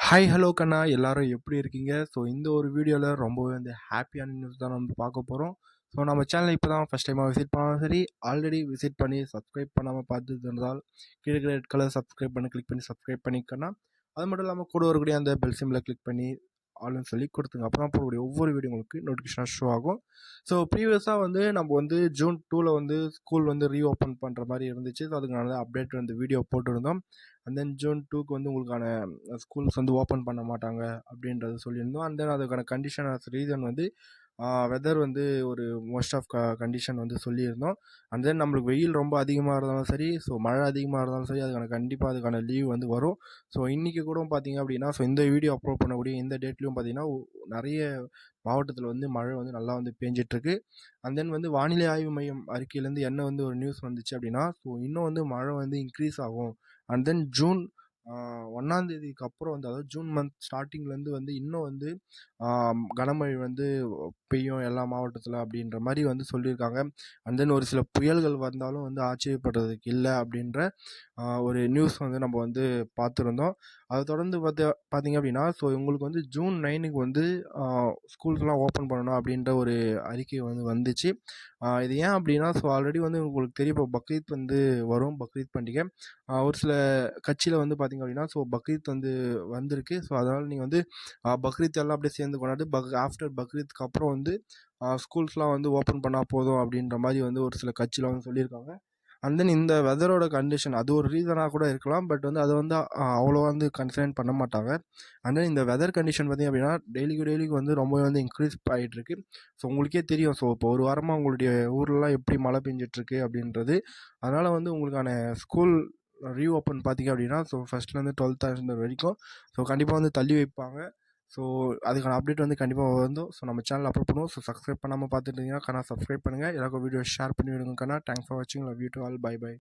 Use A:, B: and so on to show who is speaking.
A: Hi hello கண்ணா எல்லாரும் எப்படி இருக்கீங்க? ஸோ இந்த ஒரு வீடியோவில் ரொம்பவே ஹாப்பியான நியூஸ் தான் நம்ம பார்க்க போகிறோம். ஸோ நம்ம சேனலை இப்போ தான் ஃபஸ்ட் டைமாக விசிட் பண்ணாலும் சரி, ஆல்ரெடி விசிட் பண்ணி சப்ஸ்கிரைப் பண்ணாமல் பார்த்துட்டு இருந்தால் கீழே இருக்கிற ரெட் கலர் சப்ஸ்கிரைப் பண்ணி கிளிக் பண்ணி சப்ஸ்கிரைப் பண்ணிக்கண்ணா. அது மட்டும் இல்லாமல் கூட வரக்கூடிய அந்த பெல் சிம்மில் கிளிக் பண்ணி ஆல்னு சொல்லி கொடுத்துங்க. அப்போ தான் போகக்கூடிய ஒவ்வொரு வீடியோ உங்களுக்கு நோட்டிஃபிகேஷன் ஷோ ஆகும். ஸோ ப்ரீவியஸாக நம்ம ஜூன் 2ல் ஸ்கூல் ரீஓப்பன் பண்ணுற மாதிரி இருந்துச்சு. ஸோ அதுக்கான அப்டேட் வீடியோ போட்டிருந்தோம். அண்ட் தென் ஜூன் 2க்கு உங்களுக்கான ஸ்கூல்ஸ் ஓப்பன் பண்ண மாட்டாங்க அப்படின்றது சொல்லியிருந்தோம். அண்ட் தென் அதுக்கான கண்டிஷன் ரீசன் வெதர் ஒரு மோஸ்ட் ஆஃப் கண்டிஷன் சொல்லியிருந்தோம். அண்ட் தென் நம்மளுக்கு வெயில் ரொம்ப அதிகமாக இருந்தாலும் சரி, ஸோ மழை அதிகமாக இருந்தாலும் சரி, கண்டிப்பாக அதுக்கான லீவ் வரும். ஸோ இன்றைக்கி கூட பார்த்தீங்க அப்படின்னா, ஸோ இந்த வீடியோ அப்லோட் பண்ணக்கூடிய இந்த டேட்லேயும் பார்த்தீங்கன்னா நிறைய மாவட்டத்தில் மழை நல்லா பேஞ்சிட்ருக்கு. அண்ட் தென் வானிலை ஆய்வு மையம் அறிக்கையிலேருந்து என்ன ஒரு நியூஸ் வந்துச்சு அப்படின்னா, ஸோ இன்னும் மழை இன்க்ரீஸ் ஆகும். அண்ட் தென் ஜூன் 1ஆம் தேதிக்கு அப்புறம் அதாவது ஜூன் மந்த் ஸ்டார்டிங்லேருந்து இன்னும் கனமழை பெய்யும் எல்லா மாவட்டத்தில் அப்படின்ற மாதிரி சொல்லியிருக்காங்க. அண்ட் தென் ஒரு சில புயல்கள் வந்தாலும் ஆச்சரியப்படுறதுக்கு இல்லை அப்படின்ற ஒரு நியூஸ் நம்ம பார்த்துருந்தோம். அதை தொடர்ந்து பார்த்தீங்க அப்படின்னா, ஸோ உங்களுக்கு ஜூன் 9க்கு ஸ்கூல்ஸ்லாம் ஓப்பன் பண்ணணும் அப்படின்ற ஒரு அறிக்கை வந்துச்சு. இது ஏன் அப்படின்னா, ஸோ ஆல்ரெடி உங்களுக்கு தெரியும், இப்போ பக்ரீத் வரும், பக்ரீத் பண்டிகை. ஒரு சில கட்சியில் பார்த்தீங்க அப்படின்னா, ஸோ பக்ரீத் வந்திருக்கு. ஸோ அதனால் நீங்கள் பக்ரீத் எல்லாம் அப்படியே சேர்ந்து கொண்டாடு ஆஃப்டர் பக்ரீத்துக்கு அப்புறம் ஸ்கூல்ஸ்லாம் ஓப்பன் பண்ணால் போதும் அப்படின்ற மாதிரி ஒரு சில கட்சியில் சொல்லியிருக்காங்க. அண்ட் தென் இந்த வெதரோட கண்டிஷன் அது ஒரு ரீசனாக கூட இருக்கலாம். பட் அதை அவ்வளோ கன்சிடர் பண்ண மாட்டாங்க. அண்ட் தென் இந்த வெதர் கண்டிஷன் பார்த்திங்க அப்படின்னா டெய்லிக்கு ரொம்ப இன்க்ரீஸ் ஆகிட்டுருக்கு. ஸோ உங்களுக்கே தெரியும், ஸோ இப்போ ஒரு வாரமாக உங்களுடைய ஊர்லலாம் எப்படி மழை பெஞ்சிட்ருக்கு அப்படின்றது. அதனால் உங்களுக்கான ஸ்கூல் ரீஓப்பன் பார்த்திங்க அப்படின்னா, ஸோ ஃபஸ்ட்லேருந்து 12th ஸ்டாண்டர்ட் வரைக்கும் ஸோ கண்டிப்பாக தள்ளி வைப்பாங்க. ஸோ அதுக்கான அப்டேட் கண்டிப்பாக ஸோ நம்ம சேனல் அப்லோட் பண்ணுவோம். ஸோ சப்ஸ்கிரைப் பண்ணாமல் பார்த்துட்டு இருந்தீங்கன்னா சப்ஸ்கிரைப் பண்ணுங்கள். எல்லாருக்கும் வீடியோ ஷேர் பண்ணி விடுங்க கண்ணா. தேங்க்ஸ் ஃபார் வாட்சிங். Love you to all. Bye by.